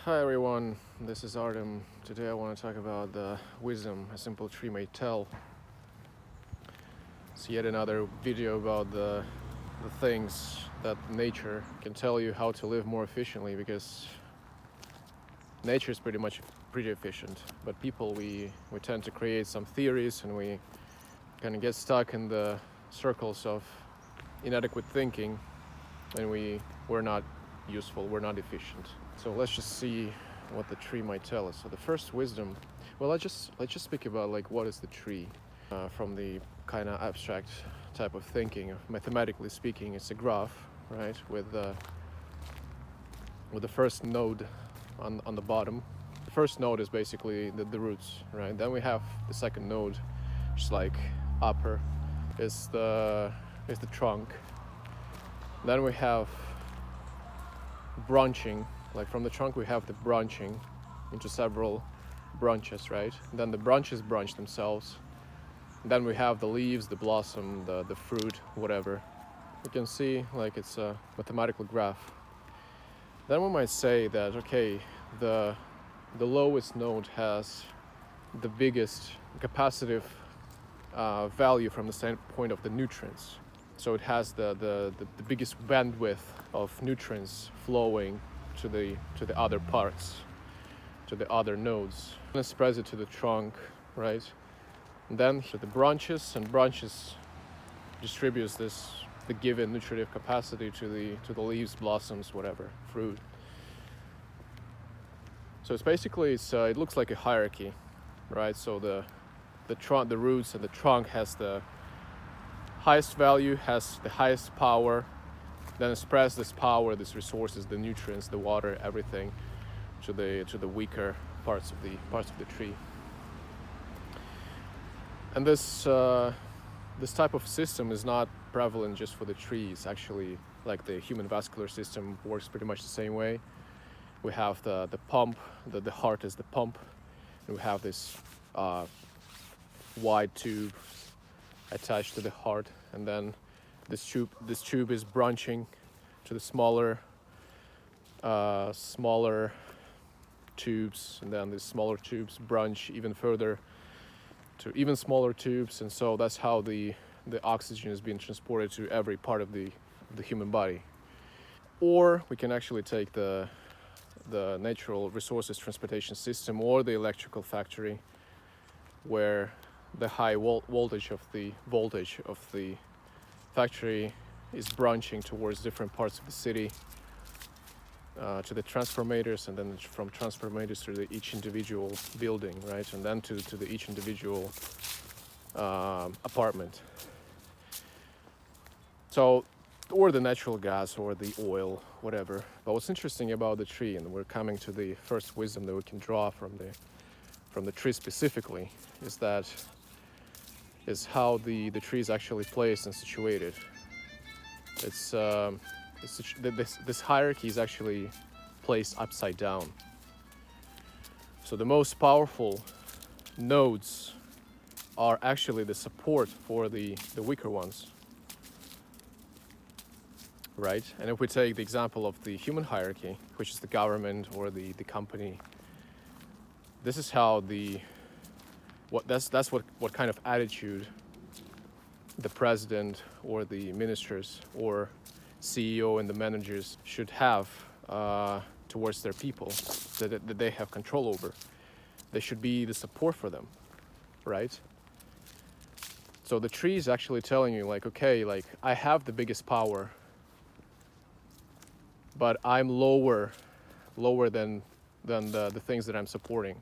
Hi everyone, this is Artem. Today I want to talk about the wisdom a simple tree may tell. It's yet another video about the things that nature can tell you how to live more efficiently, because nature is pretty efficient, but people we tend to create some theories and we kind of get stuck in the circles of inadequate thinking, and we're not useful, we're not efficient. So let's just see what the tree might tell us. So the first wisdom, well, let's just speak about like what is the tree, from the kind of abstract type of thinking. Mathematically speaking, it's a graph, right, with the first node on the bottom. The first node is basically the roots, right? Then we have the second node, just like upper, is the trunk. Then we have branching, like from the trunk we have the branching into several branches, right? Then the branches branch themselves. Then we have the leaves, the blossom, the fruit, whatever. You can see like it's a mathematical graph. Then we might say that, okay, the lowest node has the biggest capacitive value from the standpoint of the nutrients. So it has the biggest bandwidth of nutrients flowing to the other parts, to the other nodes. And it spreads it to the trunk, right? And then to the branches, and branches distributes the given nutritive capacity to the leaves, blossoms, whatever, fruit. So it's basically it looks like a hierarchy, right? So the trunk, the roots, and the trunk has the highest value, has the highest power. Then it spreads this power, these resources, the nutrients, the water, everything to the weaker parts of the tree. And this type of system is not prevalent just for the trees. Actually, like the human vascular system works pretty much the same way. We have the pump, the heart is the pump, and we have this wide tube attached to the heart, and then this tube is branching to the smaller tubes, and then these smaller tubes branch even further to even smaller tubes, and so that's how the oxygen is being transported to every part of the human body. Or we can actually take the natural resources transportation system, or the electrical factory, where the high voltage of the factory is branching towards different parts of the city, to the transformators, and then from transformators to each individual building, right, and then to each individual apartment. So, or the natural gas, or the oil, whatever. But what's interesting about the tree, and we're coming to the first wisdom that we can draw from the tree specifically, is how the tree is actually placed and situated. This hierarchy is actually placed upside down. So the most powerful nodes are actually the support for the weaker ones, right? And if we take the example of the human hierarchy, which is the government or the company, this is how that's what kind of attitude the president or the ministers or CEO and the managers should have towards their people that they have control over. They should be the support for them, right? So the tree is actually telling you, like, okay, like, I have the biggest power, but I'm lower than the things that I'm supporting,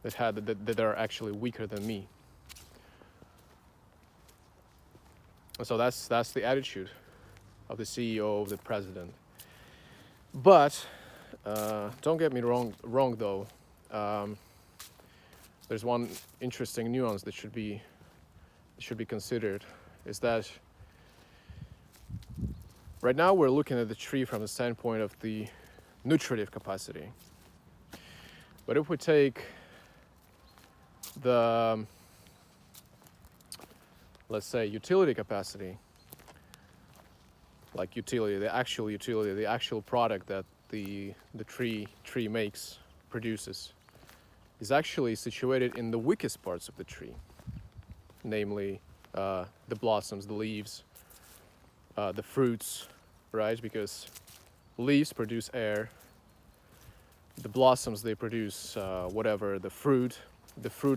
that are actually weaker than me. And so that's the attitude of the CEO, of the president. But don't get me wrong though. There's one interesting nuance that should be considered, is that right now we're looking at the tree from the standpoint of the nutritive capacity. But if we take the, let's say, utility capacity, like the actual product that the tree produces is actually situated in the weakest parts of the tree, namely the blossoms, the leaves, the fruits, right? Because leaves produce air, the blossoms, they produce whatever, the fruit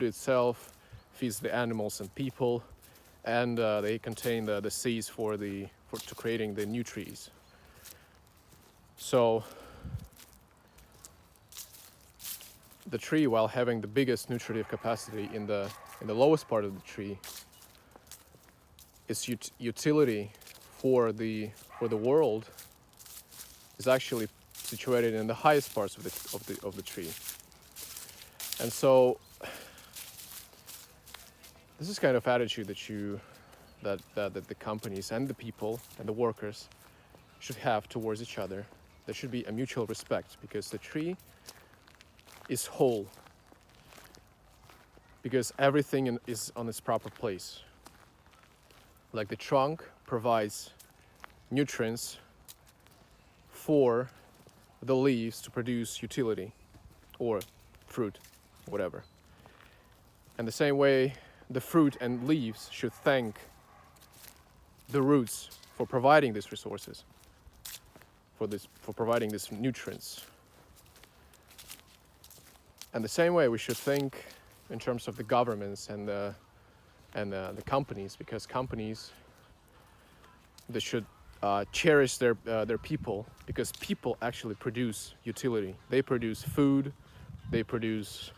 itself feeds the animals and people, and they contain the seeds to creating the new trees. So the tree, while having the biggest nutritive capacity in the lowest part of the tree, its utility for the world is actually situated in the highest parts of the tree. And so this is kind of attitude that the companies and the people and the workers should have towards each other. There should be a mutual respect, because the tree is whole, because everything is on its proper place. Like the trunk provides nutrients for the leaves to produce utility or fruit, whatever. And the same way, the fruit and leaves should thank the roots for providing these resources, for providing these nutrients. And the same way we should think in terms of the governments and the companies, because companies, they should cherish their people, because people actually produce utility. They produce food, they produce,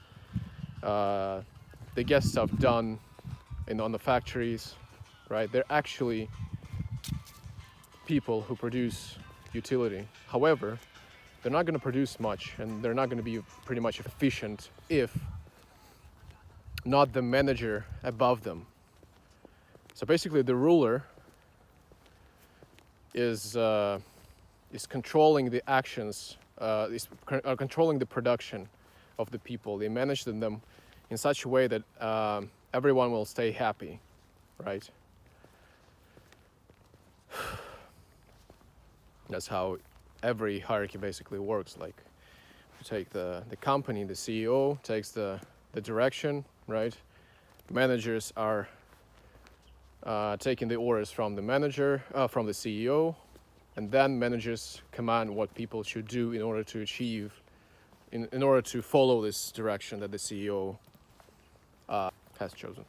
they get stuff done on the factories, right? They're actually people who produce utility. However, they're not going to produce much, and they're not going to be pretty much efficient if not the manager above them. So basically, the ruler is controlling the actions, is controlling the production of the people. They manage them in such a way that everyone will stay happy, right? That's how every hierarchy basically works. Like, you take the company, the CEO takes the direction, right? Managers are taking the orders from the manager, from the CEO, and then managers command what people should do in order to achieve, in order to follow this direction that the CEO has chosen.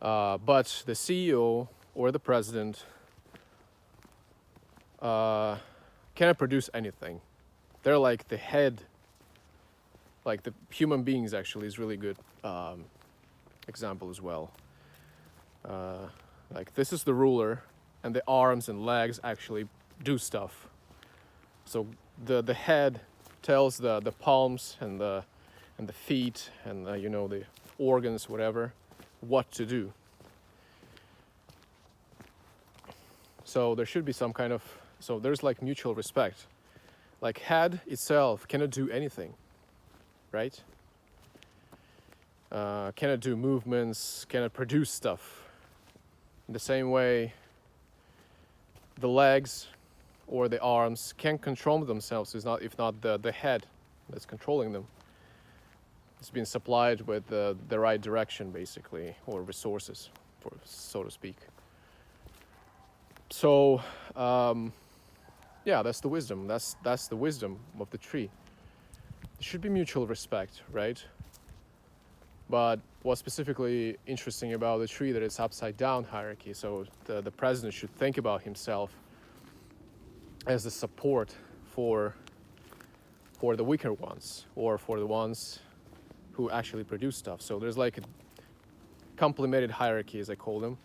But the CEO or the president cannot produce anything. They're like the head, like the human beings actually is really good example as well. Like, this is the ruler, and the arms and legs actually do stuff. So the head tells the palms and the feet and the organs, whatever, what to do. So there should be some kind of, so there's like mutual respect. Like, head itself cannot do anything, right? Cannot do movements, cannot produce stuff. In the same way, the legs or the arms can control themselves, if not the head that's controlling them. It's been supplied with the right direction, basically, or resources, so to speak. So, yeah, that's the wisdom. That's the wisdom of the tree. There should be mutual respect, right? But what's specifically interesting about the tree, that it's upside down hierarchy. So the president should think about himself as the support for the weaker ones, or for the ones who actually produce stuff. So there's like a complemented hierarchy, as I call them,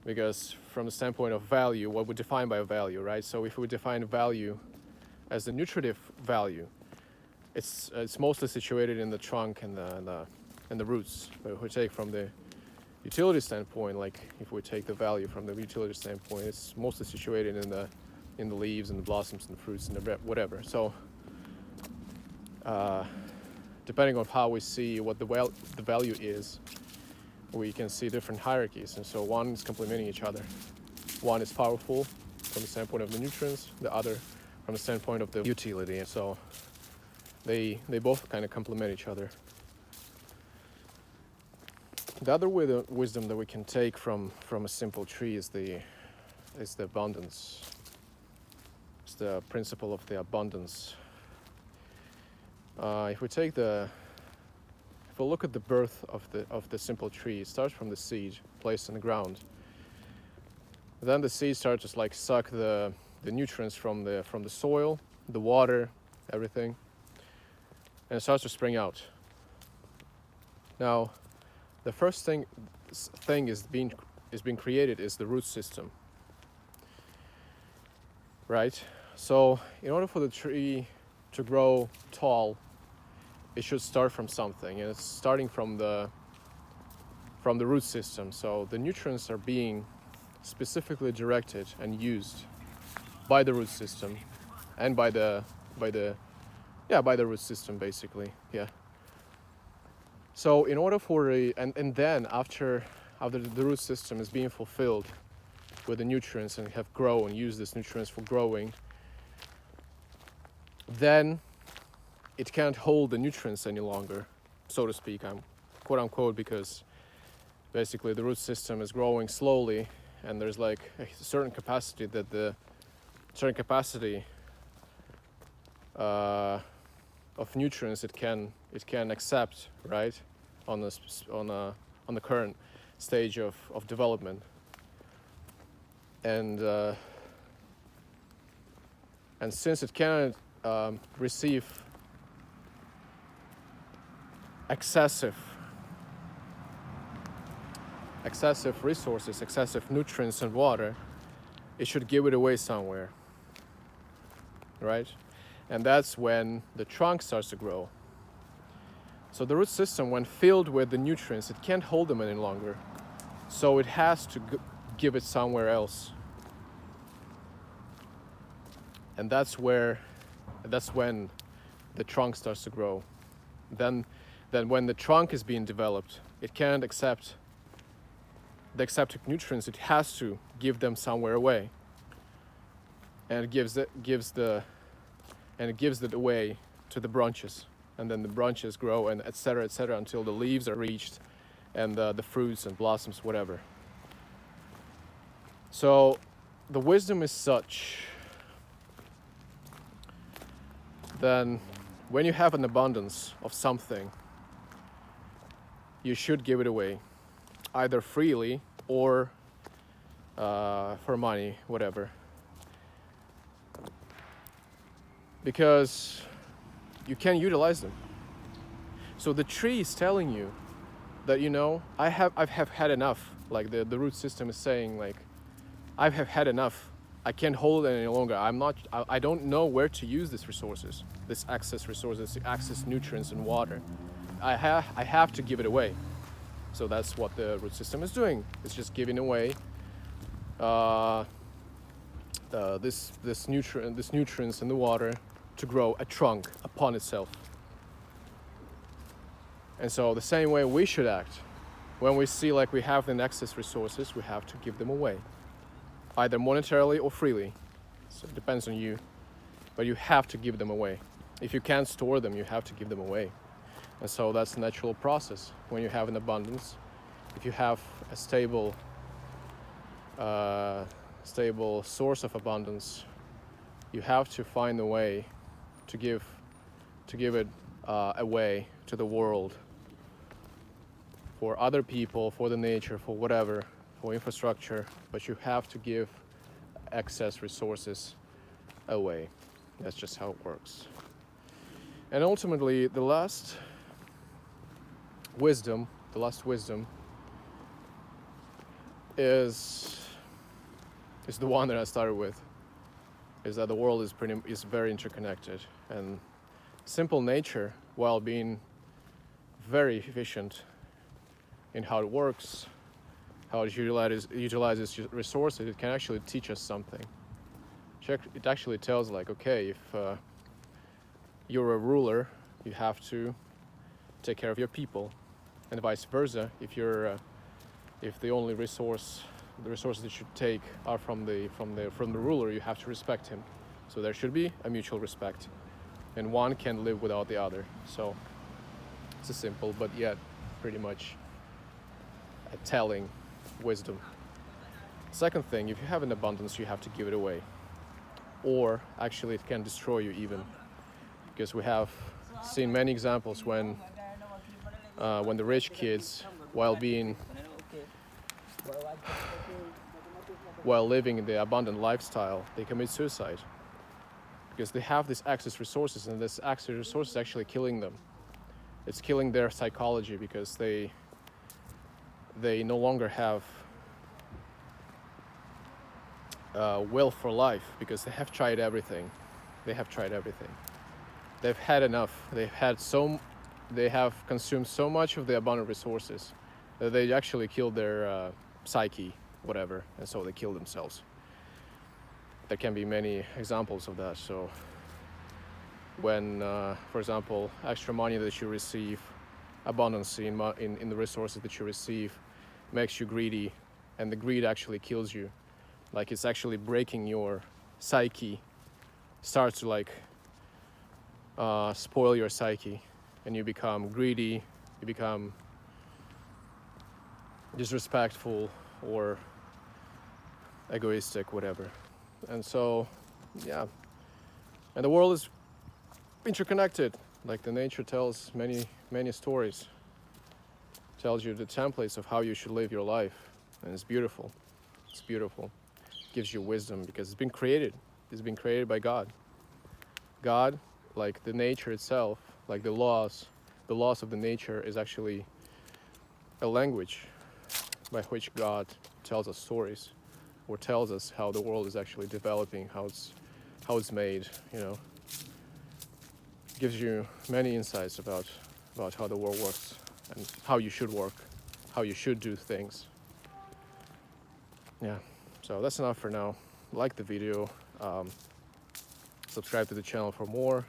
because from the standpoint of value, what we define by value, right? So if we define value as the nutritive value, it's mostly situated in the trunk and the roots. But if we take from the utility standpoint, like if we take the value from the utility standpoint, it's mostly situated in the leaves and the blossoms and the fruits and the whatever. So depending on how we see what the value is, we can see different hierarchies, and so one is complementing each other. One is powerful from the standpoint of the nutrients, the other from the standpoint of the utility. And so they both kind of complement each other. The other wisdom that we can take from a simple tree is the abundance. It's the principle of the abundance. If we look at the birth of the simple tree, it starts from the seed placed in the ground. Then the seed starts to like suck the nutrients from the soil, the water, everything, and it starts to spring out. Now, the first thing is being created is the root system, right? So, in order for the tree to grow tall, it should start from something, and it's starting from the root system. So the nutrients are being specifically directed and used by the root system, and by the root system basically. Yeah. So in order for and then after the root system is being fulfilled with the nutrients and have grown and use these nutrients for growing, then it can't hold the nutrients any longer, so to speak. I'm quote unquote, because basically the root system is growing slowly, and there's like a certain capacity of nutrients it can accept, right, on the current stage of development. And since it cannot receive excessive resources, excessive nutrients and water, it should give it away somewhere, right? And that's when the trunk starts to grow. So the root system, when filled with the nutrients, it can't hold them any longer. So it has to give it somewhere else. And that's when the trunk starts to grow. Then when the trunk is being developed, it can't accept the accepted nutrients. It has to give them somewhere away. And it gives the way to the branches, and then the branches grow, and etc., until the leaves are reached, and the fruits and blossoms, whatever. So the wisdom is such. Then when you have an abundance of something, you should give it away, either freely or for money, whatever. Because you can utilize them. So the tree is telling you that, I have had enough. Like the root system is saying, like, I have had enough. I can't hold it any longer. I don't know where to use these resources, this excess resources, excess nutrients and water. I have to give it away. So that's what the root system is doing. It's just giving away this nutrients in the water to grow a trunk upon itself. And so the same way we should act. When we see like we have the excess resources, we have to give them away, either monetarily or freely. So it depends on you, but you have to give them away. If you can't store them, you have to give them away. And so that's a natural process. When you have an abundance, if you have a stable source of abundance, you have to find a way to give it away to the world, for other people, for the nature, for whatever, for infrastructure, but you have to give excess resources away. That's just how it works. And ultimately, the last wisdom is the one that I started with, is that the world is very interconnected, and simple nature, while being very efficient in how it works, how it utilizes resources, it can actually teach us something. It actually tells, like, okay, if you're a ruler, you have to take care of your people, and vice versa. If the only resource the resources that you take are from the ruler, you have to respect him. So there should be a mutual respect, and one can't live without the other. So it's a simple but yet pretty much a telling wisdom. Second thing, if you have an abundance, you have to give it away, or actually it can destroy you even, because we have seen many examples when the rich kids, while living in the abundant lifestyle, they commit suicide because they have this excess resources, and this excess resources is actually killing them. It's killing their psychology because they no longer have will for life, because they have tried everything. They've had enough. They have consumed so much of the abundant resources that they actually killed their psyche, whatever, and so they kill themselves. There can be many examples of that. So when, for example, extra money that you receive, abundance in the resources that you receive makes you greedy, and the greed actually kills you. Like, it's actually breaking your psyche, starts to like spoil your psyche, and you become greedy, you become disrespectful or egoistic, whatever. And so, yeah, and the world is interconnected. Like, the nature tells many stories, tells you the templates of how you should live your life, and it's beautiful. Gives you wisdom because it's been created by God. Like the nature itself, like the laws of the nature is actually a language by which God tells us stories, or tells us how the world is actually developing, how it's made, gives you many insights about how the world works and how you should work, how you should do things. Yeah, so that's enough for now. Like the video, subscribe to the channel for more,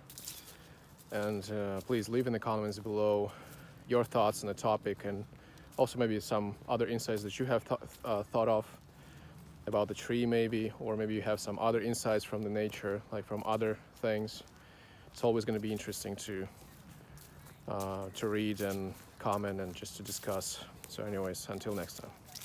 and please leave in the comments below your thoughts on the topic, and also maybe some other insights that you have thought of about the tree, maybe, or maybe you have some other insights from the nature, like from other things. It's always going to be interesting to read and comment and just to discuss. So anyways, until next time.